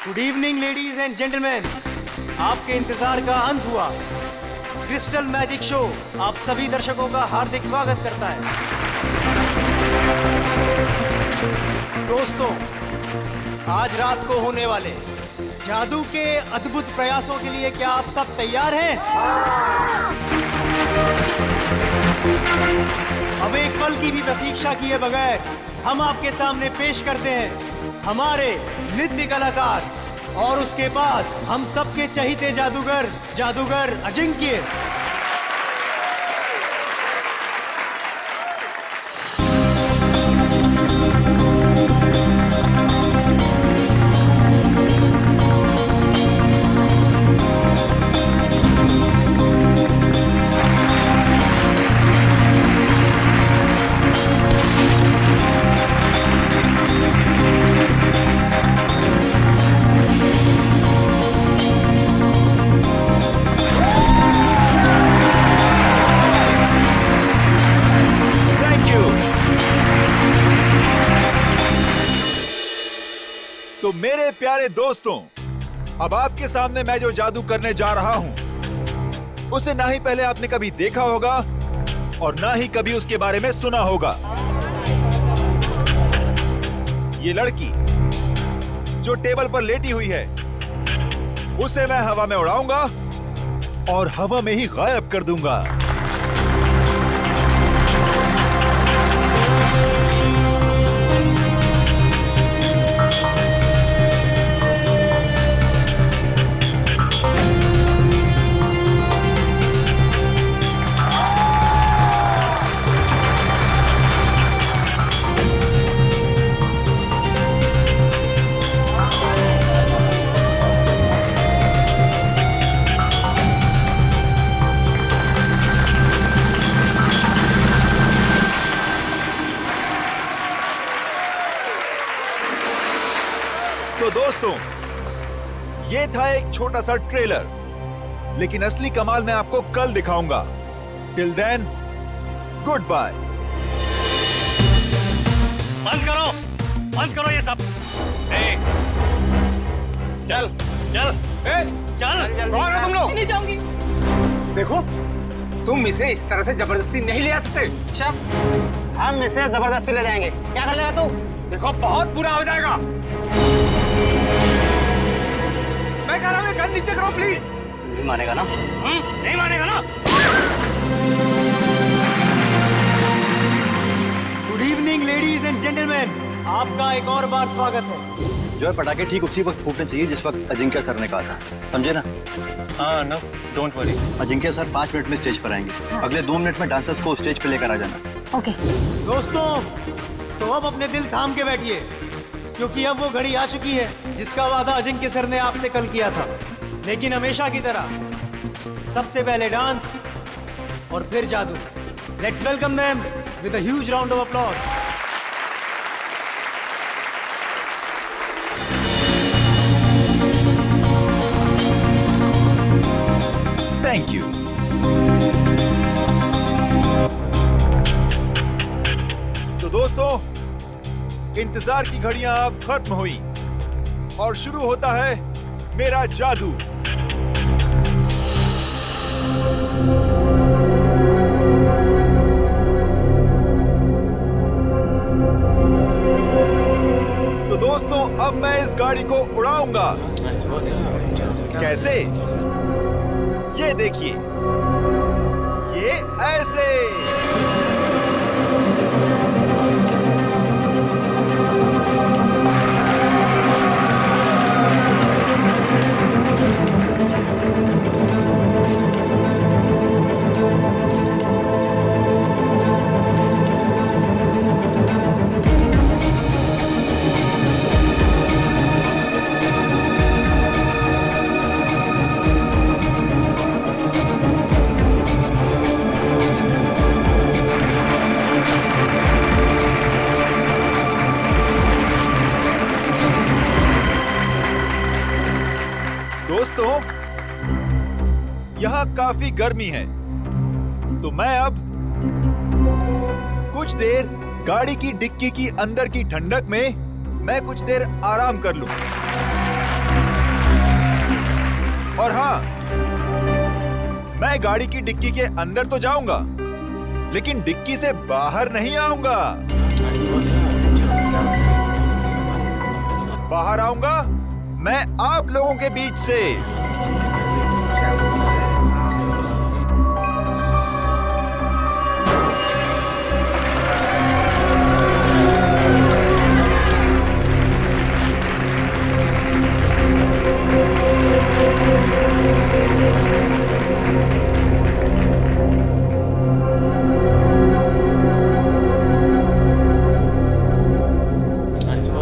Good evening ladies and gentleman, आपके इंतजार का अंत हुआ। क्रिस्टल मैजिक शो आप सभी दर्शकों का हार्दिक स्वागत करता है। दोस्तों, आज रात को होने वाले जादू के अद्भुत प्रयासों के लिए क्या आप सब तैयार हैं? अब एक पल की भी प्रतीक्षा किए बगैर हम आपके सामने पेश करते हैं हमारे नृत्य कलाकार और उसके बाद हम सबके चहीते जादूगर अजिंक्य। तो मेरे प्यारे दोस्तों, अब आपके सामने मैं जो जादू करने जा रहा हूं उसे ना ही पहले आपने कभी देखा होगा और ना ही कभी उसके बारे में सुना होगा। ये लड़की जो टेबल पर लेटी हुई है उसे मैं हवा में उड़ाऊंगा और हवा में ही गायब कर दूंगा। तो दोस्तों, ये था एक छोटा सा ट्रेलर, लेकिन असली कमाल मैं आपको कल दिखाऊंगा। Till then, good bye. बंद करो ये सब। चल कौन हो तुम लोग? नहीं जाऊंगी। देखो, तुम इसे इस तरह से जबरदस्ती नहीं ले आ सकते। अच्छा, हम इसे जबरदस्ती ले जाएंगे। क्या कर लेगा तू? देखो, बहुत बुरा हो जाएगा। मैं कह रहा हूँ गन नीचे करो प्लीज। नहीं मानेगा ना? नहीं मानेगा ना? Good evening ladies and gentleman, आपका एक और बार स्वागत है। जो है पटाखे ठीक उसी वक्त फूटने चाहिए जिस वक्त अजिंक्य सर ने कहा था, समझे ना? हाँ, no, don't worry. Ajinkya sir 5 minute में स्टेज पर आएंगे। अगले 2 मिनट में डांसर्स को स्टेज पे लेकर आ जाना। ओके। दोस्तों, तो अब अपने दिल थाम के बैठिए, क्योंकि अब वो घड़ी आ चुकी है जिसका वादा अजिंक्य सर ने आपसे कल किया था। लेकिन हमेशा की तरह सबसे पहले डांस और फिर जादू। Let's welcome them with a huge round of applause. Thank you. तो दोस्तों, इंतजार की घड़ियां अब खत्म हुई और शुरू होता है मेरा जादू। तो दोस्तों, अब मैं इस गाड़ी को उड़ाऊंगा। कैसे? ये देखिए, ये ऐसे। दोस्तों, यहाँ काफी गर्मी है, तो मैं अब कुछ देर गाड़ी की डिक्की की अंदर की ठंडक में मैं कुछ देर आराम कर लूं। और हाँ, मैं गाड़ी की डिक्की के अंदर तो जाऊंगा, लेकिन डिक्की से बाहर नहीं आऊंगा। बाहर आऊंगा मैं आप लोगों के बीच से।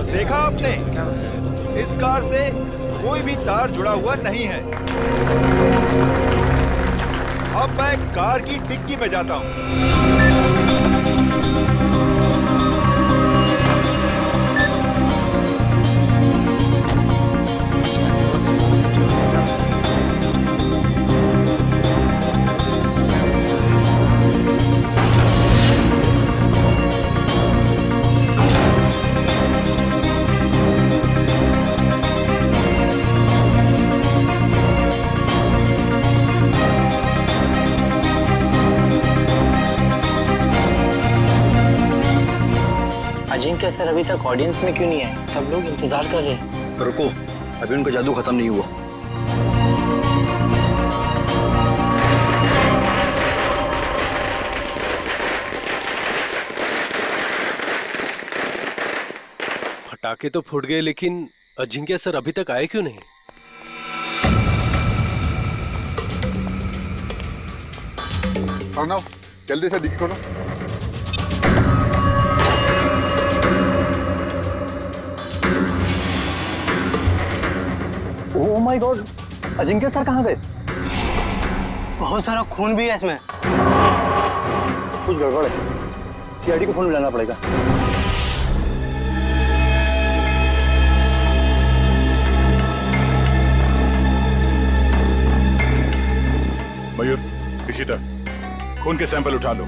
देखा आपने, इस कार से कोई भी तार जुड़ा हुआ नहीं है। अब मैं कार की डिक्की में जाता हूं। अजिंक्य सर अभी तक ऑडियंस में क्यों नहीं है? सब लोग इंतजार कर रहे हैं। रुको, अभी उनका जादू खत्म नहीं हुआ। पटाखे तो फूट गए, लेकिन अजिंक्य सर अभी तक आए क्यों नहीं? अर्णव, जल्दी से डिक्की खोलो। Oh my God, Ajinkya sir कहाँ गए? बहुत सारा खून भी है इसमें। कुछ गड़बड़ है, सीआईडी को फोन मिलाना पड़ेगा। मयूर, इशिता, खून के सैंपल उठा लो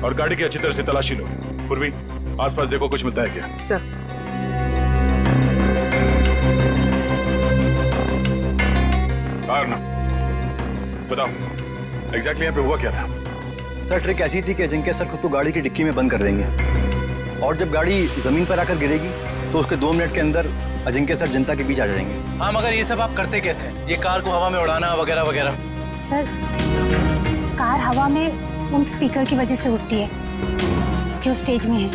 और गाड़ी की अच्छी तरह से तलाशी लो। पूर्वी, आसपास देखो कुछ मिलता है क्या? सर। बताओ, एग्जैक्टली यहाँ पे हुआ क्या था? सर, ट्रिक ऐसी थी कि अजिंक्य सर खुद को गाड़ी की डिक्की में बंद कर देंगे और जब गाड़ी जमीन पर आकर गिरेगी तो उसके 2 मिनट के अंदर अजिंक्य सर जनता के बीच आ जाएंगे। हाँ, मगर ये सब आप करते कैसे? ये कार को हवा में उड़ाना वगैरह वगैरह। सर, कार हवा में उन स्पीकर की वजह से उड़ती है जो स्टेज में है।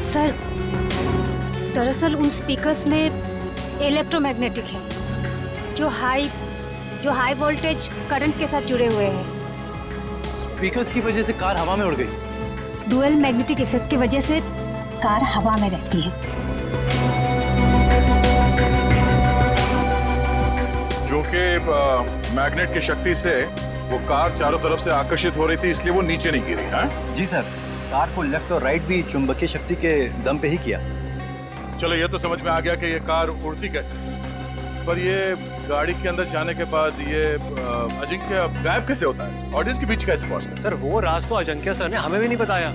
सर, दरअसल उन स्पीकर्स में इलेक्ट्रोमैग्नेटिक है जो हाई वोल्टेज करंट के साथ जुड़े हुए हैं। स्पीकर्स की वजह से कार हवा में उड़ गई। डुअल मैग्नेटिक इफेक्ट की वजह से कार हवा में रहती है। जो कि मैग्नेट की शक्ति से वो कार चारों तरफ से आकर्षित हो रही थी, इसलिए वो नीचे नहीं गिरी। हाँ जी सर, कार को लेफ्ट और राइट भी चुंबकीय शक्ति के दम पे ही किया। चलो, ये तो समझ में आ गया कि ये कार उड़ती कैसे, पर ये गाड़ी के अंदर जाने के बाद ये अजिंक्य गायब कैसे होता है? ऑडियंस के बीच कैसे पहुंचता है? सर, वो राज तो अजिंक्य सर ने हमें भी नहीं बताया,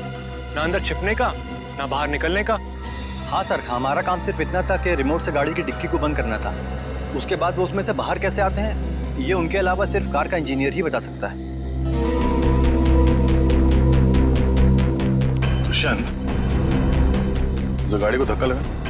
ना अंदर छिपने का ना बाहर निकलने का। हाँ सर, हमारा काम सिर्फ इतना था कि रिमोट से गाड़ी की डिक्की को बंद करना था। उसके बाद वो उसमें से बाहर कैसे आते हैं, ये उनके अलावा सिर्फ कार का इंजीनियर ही बता सकता है। दुष्यंत, जो गाड़ी को धक्का लगा।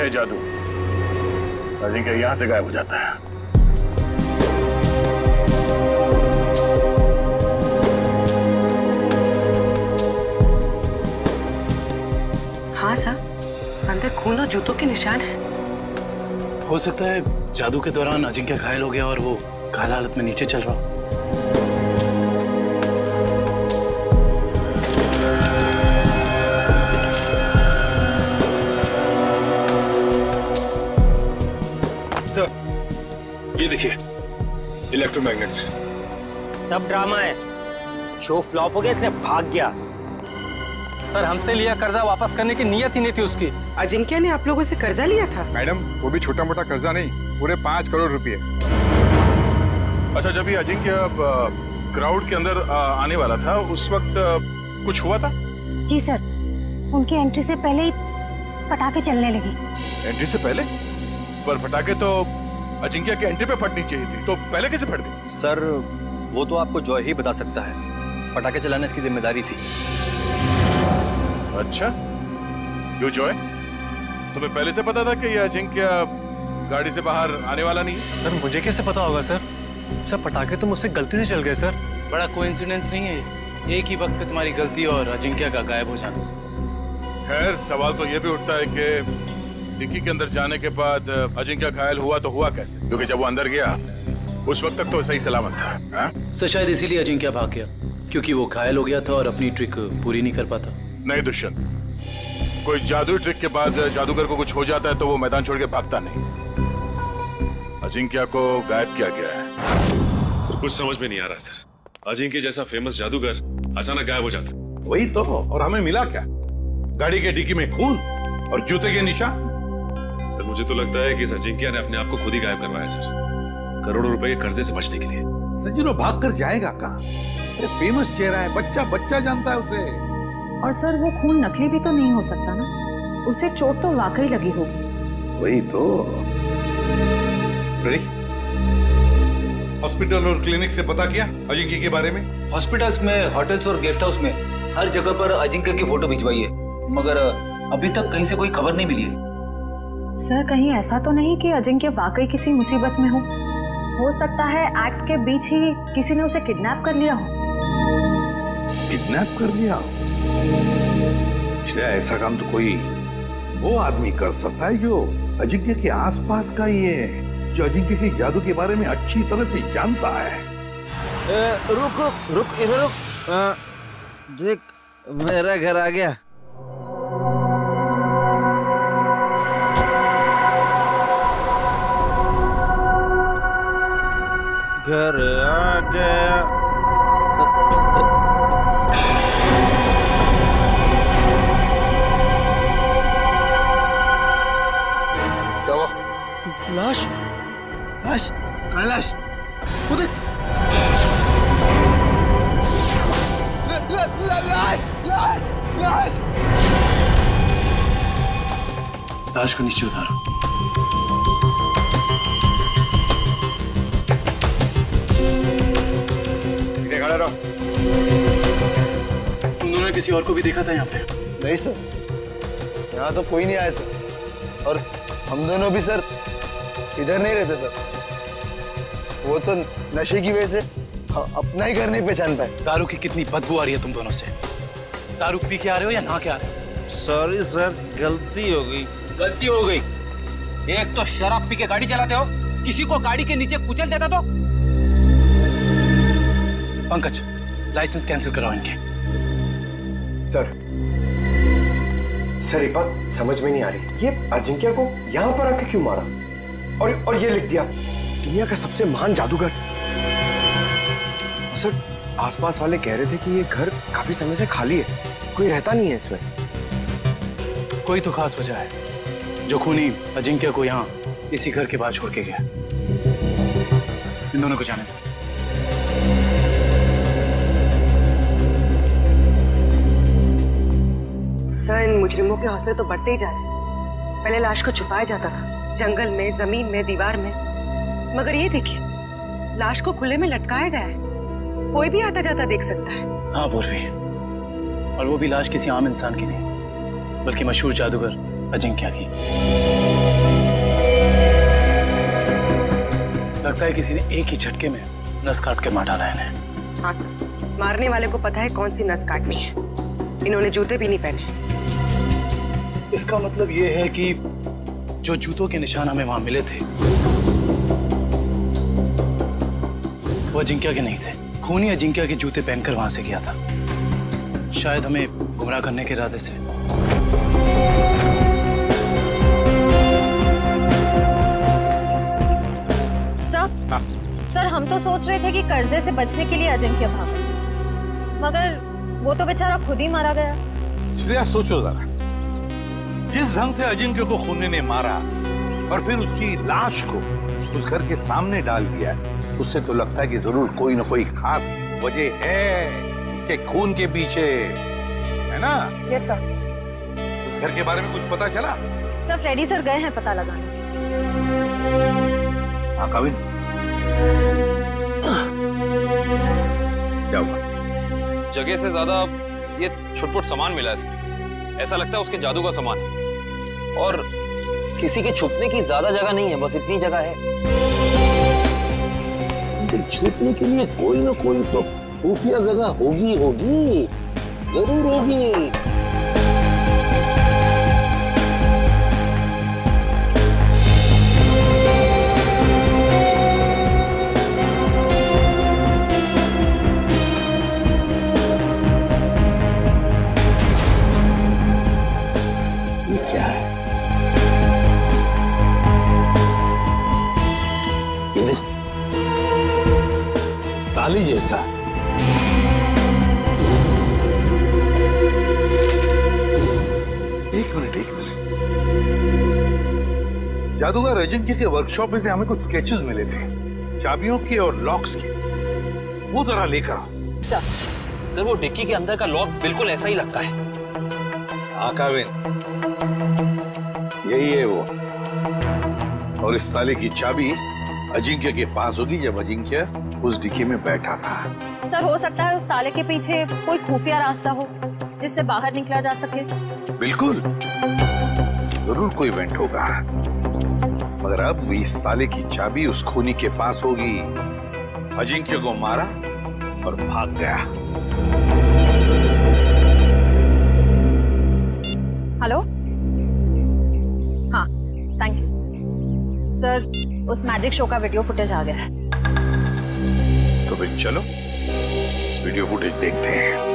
जादू, अजिंक्य यहां से गायब हो जाता है। हाँ सर, अंदर खून और जूतों के निशान हैं। हो सकता है जादू के दौरान अजिंक्य घायल हो गया और वो घायल हालत में नीचे चल रहा हो। सब ड्रामा है। शो फ्लॉप हो गया इसलिए भाग गया। सर हमसे लिया कर्जा वापस करने की नीयत ही नहीं थी उसकी। अजिंक्य ने आप लोगों से कर्जा लिया था? मैडम वो भी छोटा मोटा कर्जा नहीं, पूरे 5 करोड़ रुपए। अच्छा, जब ये अजिंक्य क्राउड के अंदर आने वाला था उस वक्त कुछ हुआ था? जी सर, उनकी एंट्री से पहले ही पटाखे चलने लगे। एंट्री से पहले? पर पटाखे तो अजिंक्य की एंट्री पे फटनी चाहिए थी, तो पहले कैसे फट गई? सर वो तो आपको जॉय ही बता सकता है, पटाखे चलाना इसकी जिम्मेदारी थी। अच्छा, क्यों जॉय? तुम्हें पहले से पता था कि ये अजिंक्य गाड़ी से बाहर आने वाला नहीं है? सर मुझे कैसे पता होगा सर? सर पटाखे तो मुझसे गलती से चल गए सर। बड़ा कोइंसिडेंस नहीं है ये, एक ही वक्त पे तुम्हारी गलती और अजिंक्य का गायब हो जाना। खैर, सवाल तो ये भी उठता है कि डिक्की के अंदर जाने के बाद अजिंक्य घायल हुआ तो हुआ कैसे? क्योंकि जब वो अंदर गया उस वक्त तक तो सही सलामत था। हाँ? सर शायद इसीलिए अजिंक्य भाग गया, क्योंकि वो घायल हो गया था और अपनी ट्रिक पूरी नहीं कर पाता। नहीं दुष्यंत, कोई जादुई ट्रिक के बाद जादूगर को कुछ हो जाता है तो वो मैदान छोड़ के भागता नहीं। अजिंक्य को गायब किया गया है। सर कुछ समझ में नहीं आ रहा सर, अजिंक्य जैसा फेमस जादूगर अचानक गायब हो जाता। वही तो, और हमें मिला क्या? गाड़ी के डिक्की में खून और जूते के निशान। सर मुझे तो लगता है कि इस अजिंक्य ने अपने आप को खुद ही गायब करवाया सर, करोड़ों रुपए के कर्जे से बचने के लिए। सज्जनो भाग कर जाएगा कहाँ? फेमस चेहरा है, बच्चा जानता है उसे। और सर वो खून नकली भी तो नहीं हो सकता ना, उसे चोट तो वाकई लगी होगी। वही तो। हॉस्पिटल और क्लिनिक से पता किया अजिंक्य के बारे में? हॉस्पिटल्स में, होटल्स और गेस्ट हाउस में हर जगह पर अजिंक्य की फोटो भिजवाई है, मगर अभी तक कहीं से कोई खबर नहीं मिली है। सर कहीं ऐसा तो नहीं कि अजिंक्य वाकई किसी मुसीबत में हो सकता है एक्ट के बीच ही किसी ने उसे किडनैप कर लिया हो। किडनैप कर लिया? ऐसा काम तो कोई वो आदमी कर सकता है जो अजिंक्य के आसपास का ही है, जो अजिंक्य के जादू के बारे में अच्छी तरह से जानता है। रुक इधर रुक। देख मेरा घर आ गया। घर आ गया। लाश लाश कैलाश, लाश लाश लाश। लाश को नीचे उतारो। खड़े रहो। तुम दोनों ने किसी और को भी देखा था यहाँ पे? नहीं सर, यहाँ तो कोई नहीं आया सर, और हम दोनों भी सर इधर नहीं रहते सर। वो तो नशे की वजह से अपना ही घर नहीं पहचान पाए। दारू की कितनी बदबू आ रही है तुम दोनों से। दारू पी के आ रहे हो या नहा के आ रहे हो? सॉरी सर, गलती हो गई। गलती हो गई? एक तो शराब पी के गाड़ी चलाते हो, किसी को गाड़ी के नीचे कुचल देता तो। पंकज, लाइसेंस कैंसिल कराओ इनके। सर एक बात समझ में नहीं आ रही, ये अजिंक्य को यहाँ पर आके क्यों मारा? और ये लिख दिया दुनिया का सबसे महान जादूगर। सर आसपास वाले कह रहे थे कि ये घर काफी समय से खाली है, कोई रहता नहीं है इसमें। कोई तो खास वजह है जो खूनी अजिंक्य को यहाँ इसी घर के बाहर छोड़ के गया। इन दोनों को जाने दो। सर इन मुजरिमों के हौसले तो बढ़ते ही जा रहे हैं। पहले लाश को छुपाया जाता था, जंगल में, जमीन में, दीवार में, मगर ये देखिए लाश को खुले में लटकाया गया है, कोई भी आता जाता देख सकता है। हाँ पूर्वी, और वो भी लाश किसी आम इंसान की नहीं, बल्कि मशहूर जादूगर अजिंक्य की। लगता है किसी ने एक ही झटके में नस काट कर मार डाला इन्हें। हाँ सर, मारने वाले को पता है कौन सी नस काटनी है। इन्होंने जूते भी नहीं पहने। इसका मतलब ये है कि जो जूतों के निशान हमें वहां मिले थे वो अजिंक्य के नहीं थे। खूनी अजिंक्य के जूते पहनकर वहां से गया था, शायद हमें गुमराह करने के इरादे से। सर, सर हम तो सोच रहे थे कि कर्जे से बचने के लिए अजिंक्य भागा, मगर वो तो बेचारा खुद ही मारा गया। श्रेया सोचो जरा, जिस ढंग से अजिंक्य को खूनी ने मारा और फिर उसकी लाश को उस घर के सामने डाल दिया, उससे तो लगता है कि जरूर कोई ना कोई खास वजह है उसके खून के पीछे, है ना? Yes sir. उस घर के बारे में कुछ पता चला? सर फ्रेडी सर गए हैं पता लगाने। हाँ कविन, क्या हुआ? जगह से ज्यादा ये छुटपुट सामान मिला है, ऐसा लगता है उसके जादू का सामान है। और किसी के छुपने की ज्यादा जगह नहीं है, बस इतनी जगह है। छुपने के लिए कोई ना कोई तो खुफिया जगह होगी, जरूर होगी। ये क्या है? ये ताली जैसा। एक मिनट। जादूगर अजिंक्य के वर्कशॉप में से हमें कुछ स्केचेस मिले थे, चाबियों के और लॉक्स के। वो जरा लेकर आओ। सर वो डिक्की के अंदर का लॉक बिल्कुल ऐसा ही लगता है। हाँ काविन, यही है वो। और इस ताले की चाबी अजिंक्य के पास होगी जब अजिंक्य उस डिक्की में बैठा था। सर हो सकता है उस ताले के पीछे कोई खुफिया रास्ता हो जिससे बाहर निकला जा सके। बिल्कुल, जरूर कोई इवेंट होगा, मगर अब इस ताले की चाबी उस खूनी के पास होगी। अजिंक्य को मारा और भाग गया। हेलो, हाँ थैंक यू सर, उस मैजिक शो का वीडियो फुटेज आ गया है। तो फिर चलो वीडियो फुटेज देखते हैं।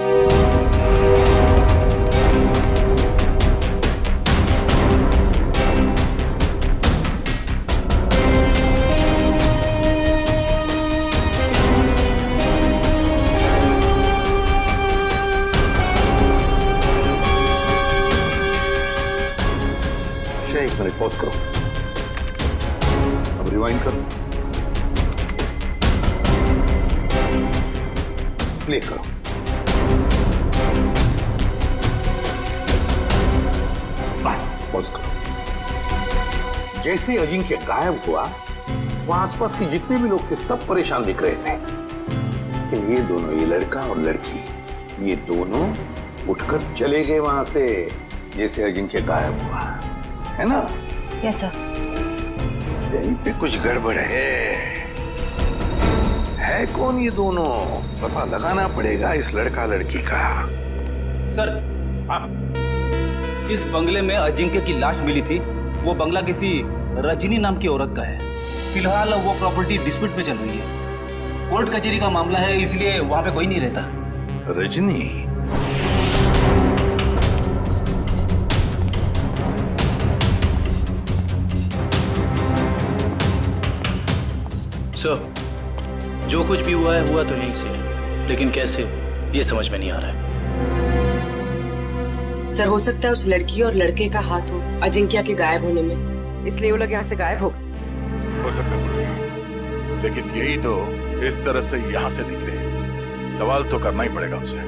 एक मिनट पॉज करो, अब रिवाइंड करो, प्ले करो। बस पॉज करो। जैसे अजिंक्य गायब हुआ, वहां आसपास के जितने भी लोग थे सब परेशान दिख रहे थे, लेकिन ये दोनों, ये लड़का और लड़की, ये दोनों उठकर चले गए वहां से जैसे अजिंक्य गायब हुआ, है ना? Yes sir. यहीं पे कुछ गड़बड़ है कौन ये दोनों? पता लगाना पड़ेगा इस लड़का लड़की का। सर, जिस बंगले में अजिंक्य की लाश मिली थी, वो बंगला किसी रजनी नाम की औरत का है। फिलहाल वो प्रॉपर्टी डिस्प्यूट में चल रही है, कोर्ट कचहरी का मामला है, इसलिए वहां पे कोई नहीं रहता। रजनी? सर, जो कुछ भी हुआ है हुआ तो यहीं से है, लेकिन कैसे ये समझ में नहीं आ रहा है। सर हो सकता है उस लड़की और लड़के का हाथ हो अजिंक्य के गायब होने में, इसलिए वो लोग यहाँ से गायब हो सकता है, लेकिन यही तो इस तरह से यहाँ से निकले, सवाल तो करना ही पड़ेगा उनसे।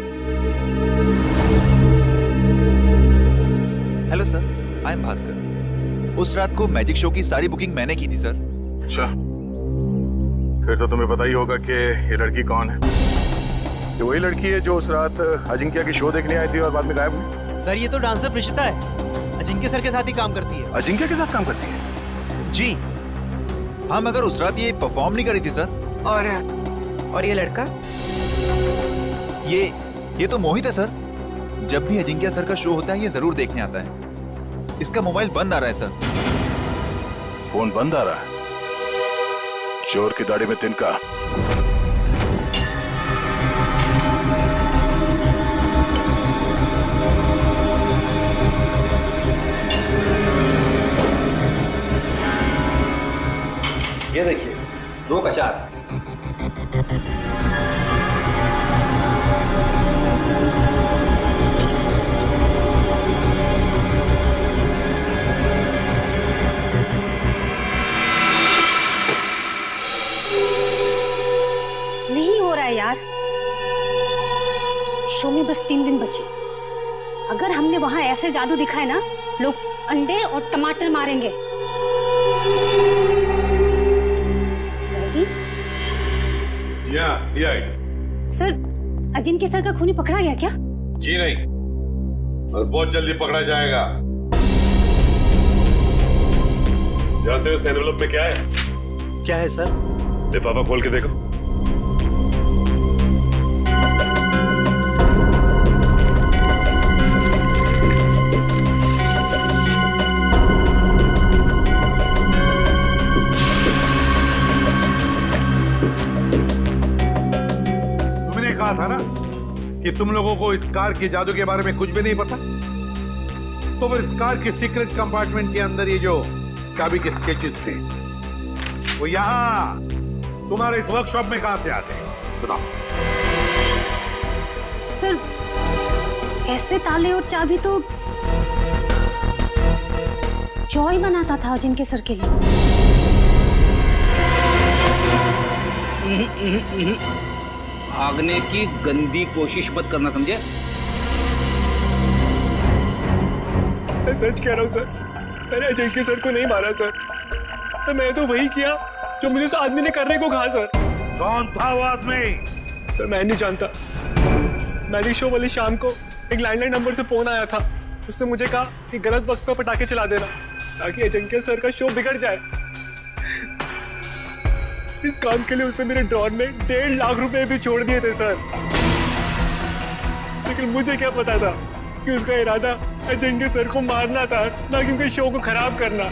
Hello sir, I am Bhaskar. उस रात को मैजिक शो की सारी बुकिंग मैंने की थी सर। अच्छा, फिर तो तुम्हें पता ही होगा कि ये लड़की कौन है। ये वही लड़की है जो उस रात अजिंक्य की शो देखने आई थी और बाद में गायब हुई। सर ये तो डांसर प्रिशिता है, अजिंक्य सर के साथ ही काम करती है। अजिंक्य के साथ काम करती है? जी हाँ, मगर उस रात ये परफॉर्म नहीं करी थी सर। और ये लड़का? ये तो मोहित है सर। जब भी अजिंक्य सर का शो होता है ये जरूर देखने आता है। इसका मोबाइल बंद आ रहा है सर। फोन बंद आ रहा है? चोर की दाढ़ी में तिनका। ये देखिए 2 का 4, में बस 3 दिन बचे। अगर हमने वहां ऐसे जादू दिखाए ना, लोग अंडे और टमाटर मारेंगे। सर, अजिंक्य सर का खूनी पकड़ा गया क्या? जी नहीं, और बहुत जल्दी पकड़ा जाएगा। जानते हो इस एनवेलप में क्या है? क्या है सर? लिफाफा खोल के देखो। तुमने कहा था ना कि तुम लोगों को इस कार के जादू के बारे में कुछ भी नहीं पता। तो फिर इस कार के सीक्रेट कंपार्टमेंट के अंदर ये जो चाबी के स्केचेस थे, वो यहाँ तुम्हारे इस वर्कशॉप में कहां से आते हैं? बताओ। सर, ऐसे ताले और चाबी तो जॉय बनाता था अजिंक्य सर के लिए। भागने की गंदी कोशिश मत करना, समझे? मैं सच कह रहा हूँ सर, मैंने अजिंक्य सर को नहीं मारा सर। सर, मैं तो वही किया जो मुझे उस आदमी ने करने को कहा सर। कौन था वो आदमी? सर, मैं नहीं जानता। मैजिक शो वाली शाम को एक लैंडलाइन नंबर से फोन आया था। उसने मुझे कहा कि गलत वक्त पर पटाखे चला देना ताकि अजिंक्य सर का शो बिगड़ जाए। इस काम के लिए उसने मेरे ड्रॉर में 1.5 लाख रुपए भी छोड़ दिए थे सर। लेकिन मुझे क्या पता था कि उसका इरादा अजिंक्य सर को मारना था, ना कि उनके शो को खराब करना।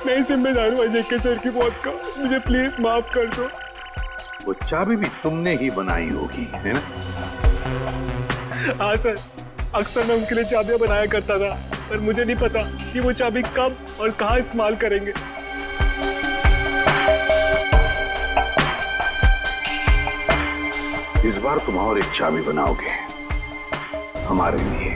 मैं ही जिम्मेदार हूँ अजिंक्य सर की मौत का। मुझे प्लीज माफ कर दो। वो चाबी भी तुमने ही बनाई होगी, है ना? हाँ सर, अक्सर मैं उनके लिए चाबियां बनाया करता था, पर मुझे नहीं पता कि वो चाबी कब और कहाँ इस्तेमाल करेंगे। इस बार तुम और एक चाबी बनाओगे हमारे लिए।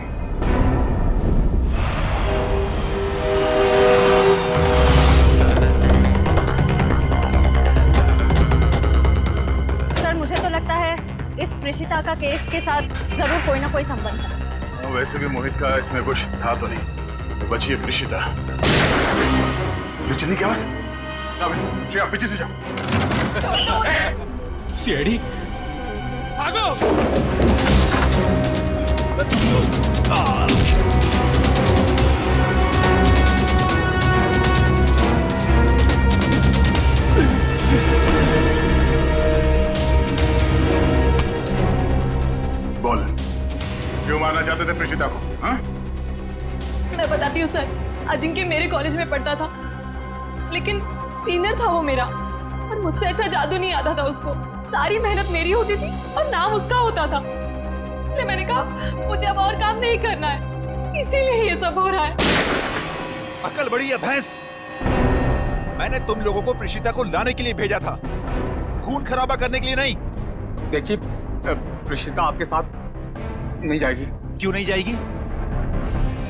सर, मुझे तो लगता है इस प्रेषिता का केस के साथ जरूर कोई ना कोई संबंध था। वैसे भी मोहित का इसमें कुछ था तो नहीं, तो बची है प्रेषिता। ये चलनी क्या बस? श्रेया, पीछे से जाओ। सीआईडी बोल, क्यों मारना चाहते थे प्रेषिता को? हाँ? मैं बताती हूँ सर, अजिंक्य मेरे कॉलेज में पढ़ता था, लेकिन सीनियर था वो मेरा, और मुझसे अच्छा जादू नहीं आता था उसको। सारी मेहनत मेरी होती थी और नाम उसका होता था। इसलिए मैंने कहा मुझे अब और काम नहीं करना है, इसीलिए ये सब हो रहा है। अकल बड़ी है भैंस। मैंने तुम लोगों को प्रेषिता को लाने के लिए भेजा था, खून खराबा करने के लिए नहीं। देखिए, प्रेषिता आपके साथ नहीं जाएगी। क्यों नहीं जाएगी?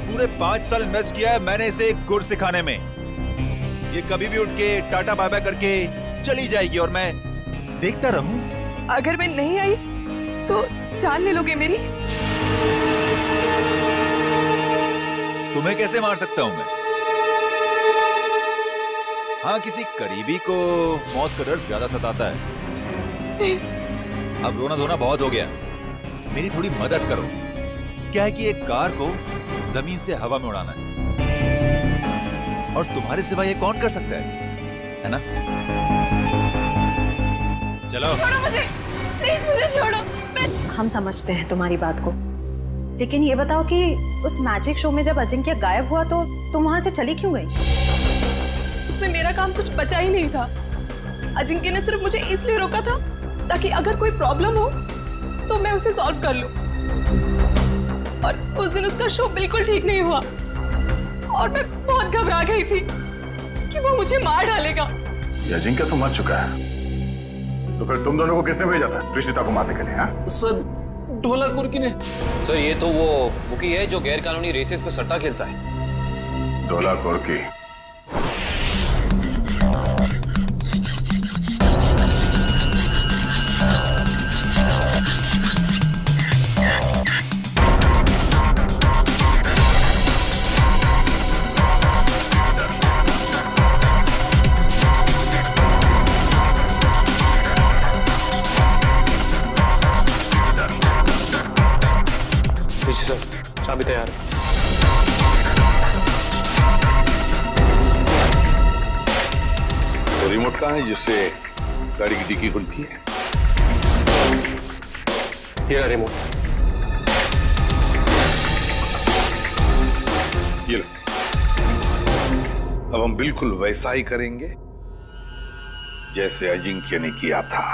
पूरे 5 साल इन्वेस्ट किया है मैंने इसे एक गुर सिखाने में। ये कभी भी उठ के टाटा बाय बाय करके चली जाएगी और मैं देखता रहूं। अगर मैं नहीं आई तो जान ले लोगे मेरी? तुम्हें कैसे मार सकता हूं मैं? हाँ, किसी करीबी को मौत का डर ज्यादा सताता है। अब रोना धोना बहुत हो गया, मेरी थोड़ी मदद करो। क्या है कि एक कार को जमीन से हवा में उड़ाना है, और तुम्हारे सिवा ये कौन कर सकता है ना? चलो। छोड़ो मुझे, प्लीज मुझे छोड़ो। हम समझते हैं तुम्हारी बात को, लेकिन ये बताओ कि उस मैजिक शो में जब अजिंक्य गायब हुआ तो तुम वहां से चली क्यों गई? उसमें मेरा काम कुछ बचा ही नहीं था। अजिंक्य ने सिर्फ मुझे इसलिए रोका था ताकि अगर कोई प्रॉब्लम हो तो मैं उसे सॉल्व कर लूं। और उस दिन उसका शो बिल्कुल ठीक नहीं हुआ और मैं बहुत घबरा गई थी कि वो मुझे मार डालेगा। ये अजिंक्य तो मर चुका है, तो फिर तुम दोनों को किसने भेजा था प्रेषिता को मारने के लिए? हाँ? सर, ढोला कुर्की ने। सर, ये तो वो बुकी है जो गैर कानूनी रेसेस पे सट्टा खेलता है। ढोला कुर्की। सर, चाबी तैयार है। तो रिमोट कहाँ है जिससे गाड़ी की डिक्की खुलती है? ये रहा रिमोट। ये लो। अब हम बिल्कुल वैसा ही करेंगे जैसे अजिंक्य ने किया था।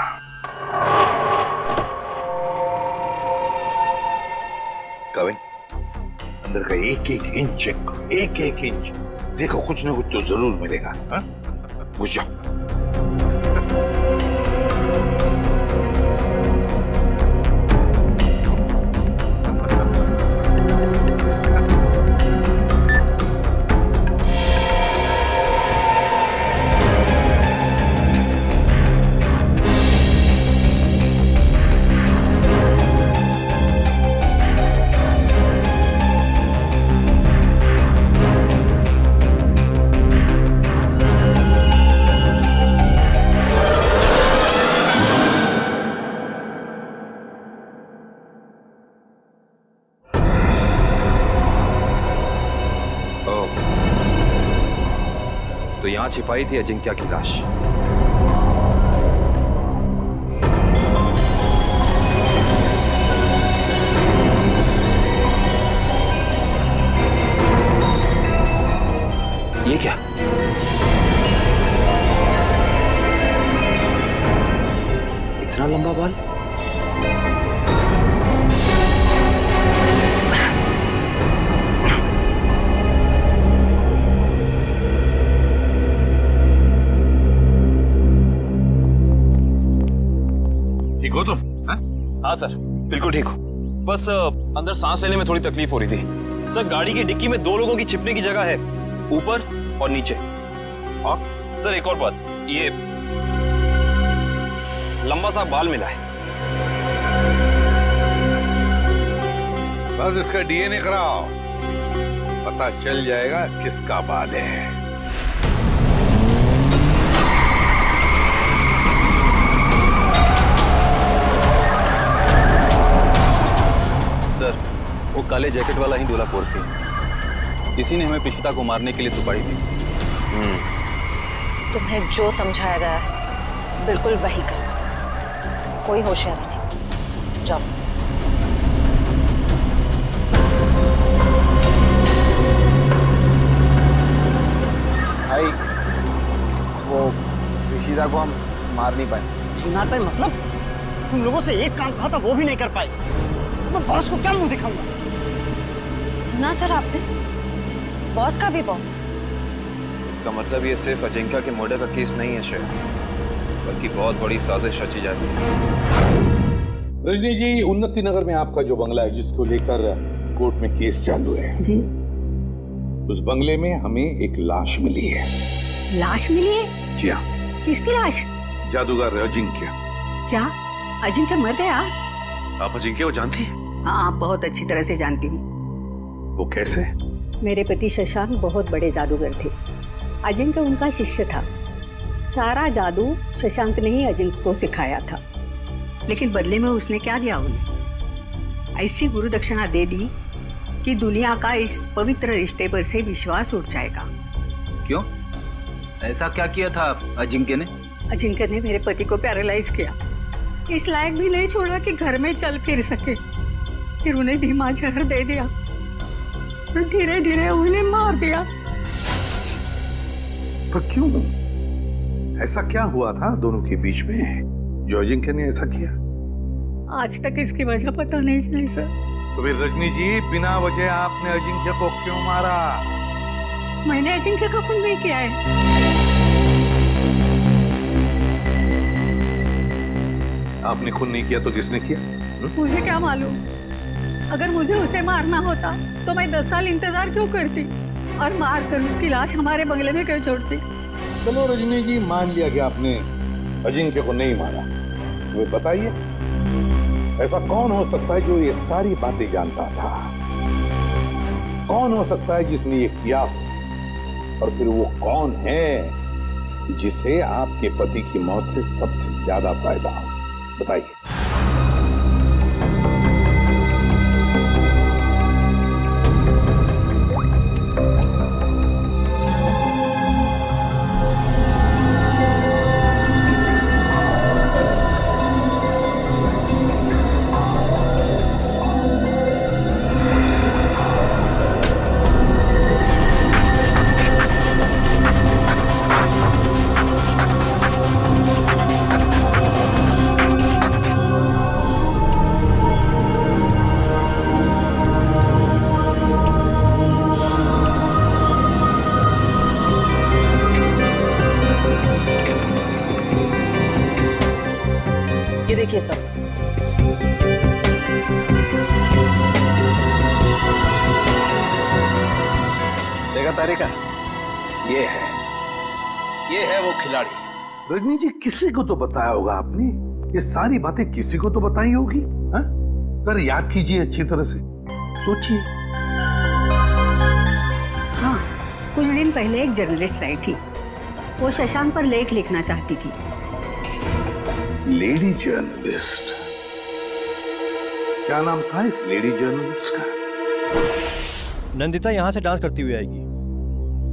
कविन, अंदर का एक एक इंच चेक करो, एक एक इंच। देखो कुछ ना कुछ तो जरूर मिलेगा। हाँ, घुस जाओ। तो यहाँ छिपाई थी अजिंक्य की लाश। ये क्या? इतना लंबा बाल? ठीक हो तुम? हाँ सर, बिल्कुल ठीक हूँ। बस अंदर सांस लेने में थोड़ी तकलीफ हो रही थी। सर, गाड़ी की डिक्की में 2 लोगों की छिपने की जगह है, ऊपर और नीचे। और सर एक और बात, ये लंबा सा बाल मिला है। बस इसका डीएनए कराओ, पता चल जाएगा किसका बाल है। सर, वो काले जैकेट वाला ही डोलापोर थे। इसी ने हमें प्रीशिता को मारने के लिए सुपारी दी। तुम्हें जो समझाया गया है बिल्कुल वही करना, कोई होशियारी नहीं। जाओ। भाई, वो प्रीशिता को हम मार नहीं पाए। नहीं मार पाए मतलब? तुम लोगों से एक काम कहा था वो भी नहीं कर पाए। मैं बॉस को क्या मुंह दिखाऊंगा? सुना सर आपने? बॉस का भी बॉस। इसका मतलब ये सिर्फ अजिंक्य के मर्डर का केस नहीं है शायद, बल्कि बहुत बड़ी साजिश रची जाती है। रजनी जी, उन्नति नगर में आपका जो बंगला है जिसको लेकर कोर्ट में केस चालू है जी, उस बंगले में हमें एक लाश मिली है। लाश मिली है? जी हाँ। किसकी लाश? जादूगर अजिंक्य। क्या अजिंक्य मर गया? आप अजिंक्य को जानती हैं? हाँ, बहुत अच्छी तरह से जानती हूँ। वो कैसे? मेरे पति शशांक बहुत बड़े जादूगर थे। अजिंक्य उनका शिष्य था। सारा जादू शशांक ने ही अजिंक्य को सिखाया था। लेकिन बदले में उसने क्या दिया उन्हें? ऐसी गुरु दक्षिणा दे दी कि दुनिया का इस पवित्र रिश्ते पर से विश्वास उठ जाएगा। क्यों? ऐसा क्या किया था अजिंक्य ने? अजिंक्य ने मेरे पति को पैरालाइज किया, इस लायक भी नहीं छोड़ा कि घर में चल फिर सके। फिर उन्हें धीमा जहर दे दिया और धीरे धीरे उन्हें मार दिया। पर क्यों? ऐसा क्या हुआ था दोनों के बीच में जो अजिंक्य ने ऐसा किया? आज तक इसकी वजह पता नहीं चली सर। तो फिर रजनी जी, बिना वजह आपने अजिंक्य को क्यों मारा? मैंने अजिंक्य का खून नहीं किया है। आपने खून नहीं किया तो किसने किया? मुझे क्या मालूम? अगर मुझे उसे मारना होता तो मैं 10 साल इंतजार क्यों करती और मार कर उसकी लाश हमारे बंगले में क्यों छोड़ती? चलो रजनी जी, मान लिया कि आपने अजिंक्य को नहीं मारा। मुझे बताइए, ऐसा कौन हो सकता है जो ये सारी बातें जानता था? कौन हो सकता है जिसने ये किया? और फिर वो कौन है जिसे आपके पति की मौत से सबसे ज्यादा फायदा हो? बताइए। बेचारे का। ये है वो खिलाड़ी। रजनी जी, किसी को तो बताया होगा आपने, ये सारी बातें किसी को तो बताई होगी। पर याद कीजिए अच्छी तरह से, सोचिए। हाँ, कुछ दिन पहले एक जर्नलिस्ट आई थी। वो शशांक पर लेख लिखना चाहती थी। लेडी जर्नलिस्ट, क्या नाम था इस लेडी जर्नलिस्ट का? नंदिता यहाँ से डांस करती हुई आएगी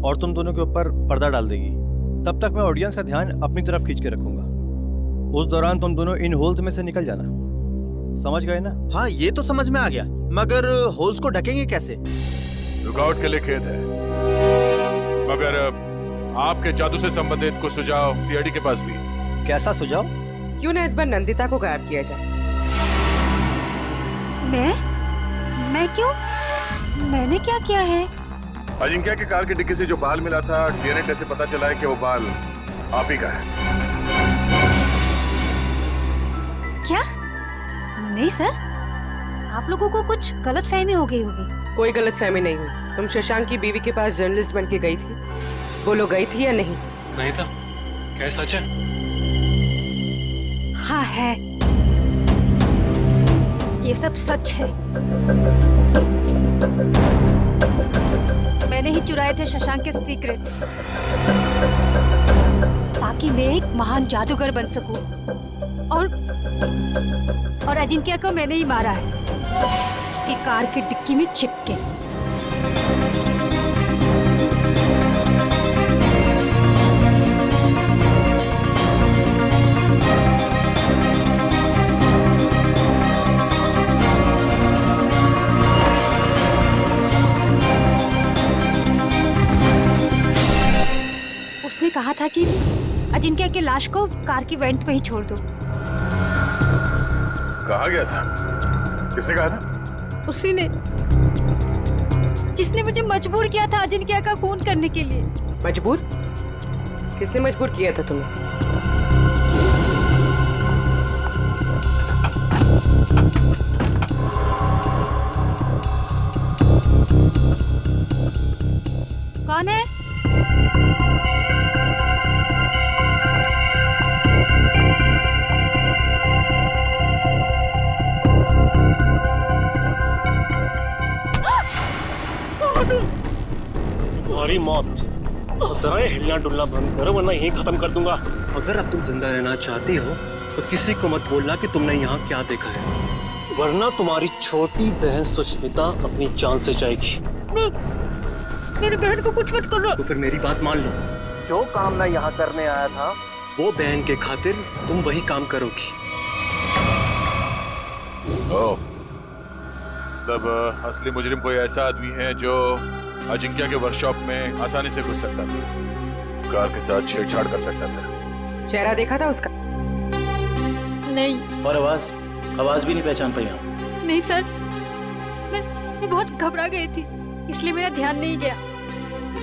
और तुम दोनों के ऊपर पर्दा डाल देगी। तब तक मैं ऑडियंस का ध्यान अपनी तरफ खींच के रखूंगा। उस दौरान तुम दोनों इन होल्स में से निकल जाना। समझ गए ना? हाँ, ये तो समझ में आ गया, मगर होल्स को ढकेंगे कैसे? लुकआउट के लिए खेद है, मगर आपके जादू से संबंधित कुछ सुझाव सीआईडी के पास भी। कैसा सुझाव? क्यों ना इस बार नंदिता को गायब किया जाए? मैं क्यों? मैंने क्या किया है? अजिंक्य की कार की डिक्की से जो बाल मिला था, डीएनए टेस्ट से पता चला है कि वो बाल आप ही का है। क्या? नहीं सर, आप लोगों को कुछ गलतफहमी हो गई होगी। कोई गलतफहमी नहीं हुई। तुम शशांक की बीवी के पास जर्नलिस्ट बन के गई थी, बोलो गई थी या नहीं? नहीं था। क्या सच है? हाँ है, ये सब सच है। मैंने ही चुराए थे शशांक के सीक्रेट्स, ताकि मैं एक महान जादूगर बन सकूं। और अजिंक्य को मैंने ही मारा है, उसकी कार की डिक्की में छिप के। उसने कहा था कि अजिंक्य की लाश को कार की वेंट पे ही छोड़ दो। कहा गया था? किसने कहा था? उसी ने, जिसने मुझे मजबूर किया था अजिंक्य का खून करने के लिए। मजबूर? किसने मजबूर किया था तुम्हें? कौन है? तुम्हारी मौत। जरा ये हिलना डुलना बंद करो, वरना यही खत्म कर दूंगा। अगर अब तुम जिंदा रहना चाहती हो तो किसी को मत बोलना कि तुमने यहाँ क्या देखा है, वरना तुम्हारी छोटी बहन सुष्मिता अपनी जान से जाएगी। मेरी बहन को कुछ मत करो। तो फिर मेरी बात मान लो, जो काम मैं यहाँ करने आया था वो बहन के खातिर तुम वही काम करोगी। ओह, तब असली मुजरिम कोई ऐसा आदमी है जो अजिंक्य के वर्कशॉप में आसानी से घुस सकता था, कार के साथ छेड़छाड़ कर सकता था। चेहरा देखा था उसका? नहीं। और आवाज भी नहीं पहचान पाई आप? नहीं सर, मैं बहुत घबरा गई थी, इसलिए मेरा ध्यान नहीं गया।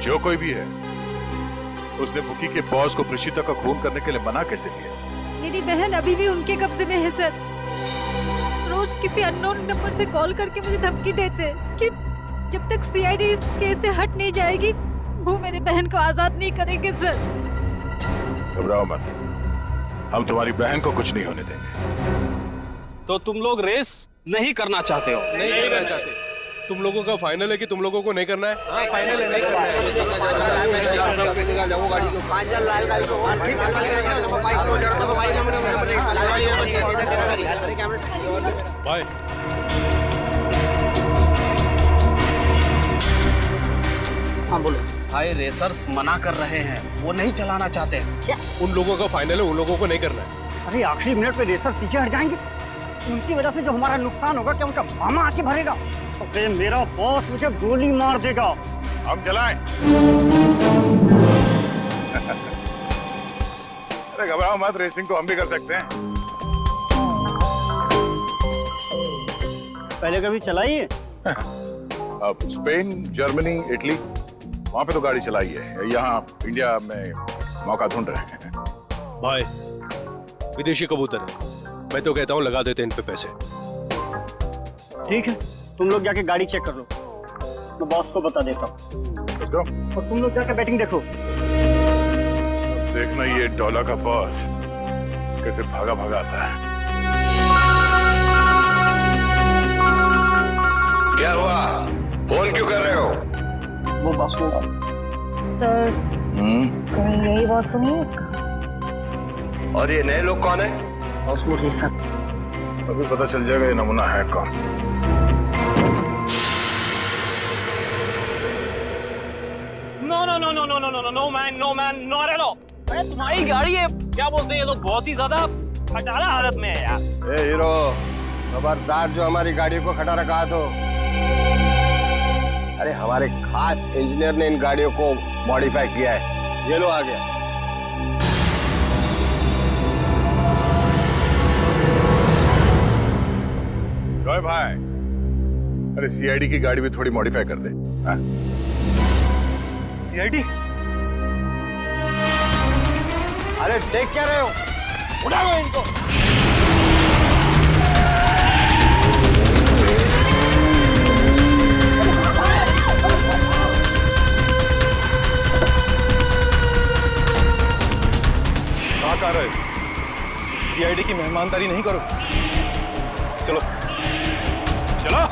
जो कोई भी है, उसने बुकी के बॉस को प्रीशिता का खून करने के लिए मना कैसे किया? मेरी बहन अभी भी उनके कब्जे में है सर। रोज किसी अननोन नंबर से कॉल करके मुझे धमकी देते कि जब तक सीआईडी इस केस से हट नहीं जाएगी, वो मेरी बहन को आजाद नहीं करेंगे सर। घबराओ मत, हम तुम्हारी बहन को कुछ नहीं होने देंगे। तो तुम लोग रेस नहीं करना चाहते हो? नहीं करना चाहते। तुम लोगों का फाइनल है कि तुम लोगों को नहीं करना है? हाँ, फाइनल है, नहीं करना है। बाय। हाँ बोलो। भाई रेसर्स मना कर रहे हैं, वो नहीं चलाना चाहते। क्या? उन लोगों का फाइनल है, उन लोगों को नहीं करना है। अरे आखिरी मिनट पे रेसर पीछे हट जाएंगे, उनकी वजह से जो हमारा नुकसान होगा, क्या उनका मामा आके भरेगा? अरे मेरा बॉस मुझे गोली मार देगा। हम चलाएं? अरे घबराओ मत, रेसिंग तो हम भी कर सकते हैं। पहले कभी चलाई है? अब स्पेन, जर्मनी, इटली, वहां पे तो गाड़ी चलाई है। यहाँ इंडिया में मौका ढूंढ रहे हैं। भाई विदेशी कबूतर है, मैं तो कहता हूँ लगा देते इन पे पैसे। ठीक है, तुम लोग जाके गाड़ी चेक कर लो। मैं बॉस को बता देता हूँ। Let's go. और तुम लोग जाकर बैटिंग देखो। देखना ये डॉलर का बॉस कैसे भागा भागा आता है। क्या हुआ? फोन क्यों कर रहे हो? वो बॉस को सर कहीं यही बॉस तो नहीं है इसका? और ये नए लोग कौन है? बॉस वो ही सर। अभी पता चल जाएगा ये नमूना है कौन। No no no no no no no no no man not at all. अरे तुम्हारी गाड़ी है, क्या बोलते हैं ये लोग, बहुत ही ज्यादा खटारा हालत में है यार। ए हीरो, खबरदार जो हमारी गाड़ी को खटारा कहा तो। अरे हमारे खास इंजीनियर ने इन गाड़ियों को मॉडिफाई किया है। ये लो आ गया। जॉय भाई, अरे सीआईडी की गाड़ी भी थोड़ी मॉडिफाई कर दे। सीआईडी? अरे देख क्या रहे हो? उठा लो इनको। कहाँ कर रहे? सीआईडी की मेहमानदारी नहीं करो। चलो चलो।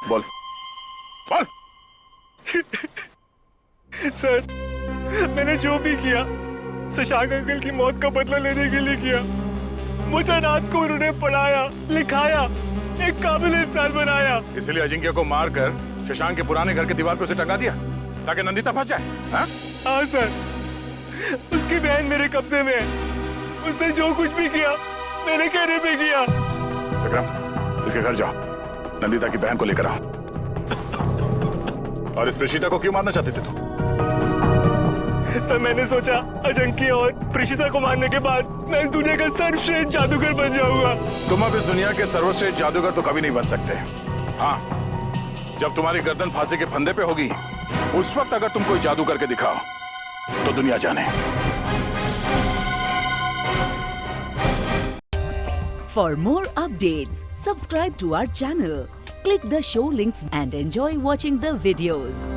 बोल बोल। सर मैंने जो भी किया शशांक अंकल की मौत का बदला लेने के लिए किया। मुझे रात को उन्होंने पढ़ाया लिखाया, एक काबिल इंसान बनाया। इसलिए अजिंक्य को मारकर शशांक के पुराने घर के दीवार पे उसे टंगा दिया ताकि नंदिता फंस जाए। हाँ सर, उसकी बहन मेरे कब्जे में है। उसने जो कुछ भी किया मेरे कहने पे किया। विक्रम, इसके घर जाओ, नंदिता की बहन को लेकर आओ। और इस प्रेषिता को क्यों मारना चाहते थे तुम? सर मैंने सोचा अजंकी और प्रेषिता को मारने के बाद मैं इस दुनिया का सर्वश्रेष्ठ जादूगर बन जाऊंगा। तुम अब इस दुनिया के सर्वश्रेष्ठ जादूगर तो कभी नहीं बन सकते। हाँ, जब तुम्हारी गर्दन फांसी के फंदे पे होगी उस वक्त अगर तुम कोई जादू करके दिखाओ तो दुनिया जाने। For more updates, subscribe to our channel, click the show links and enjoy watching the videos.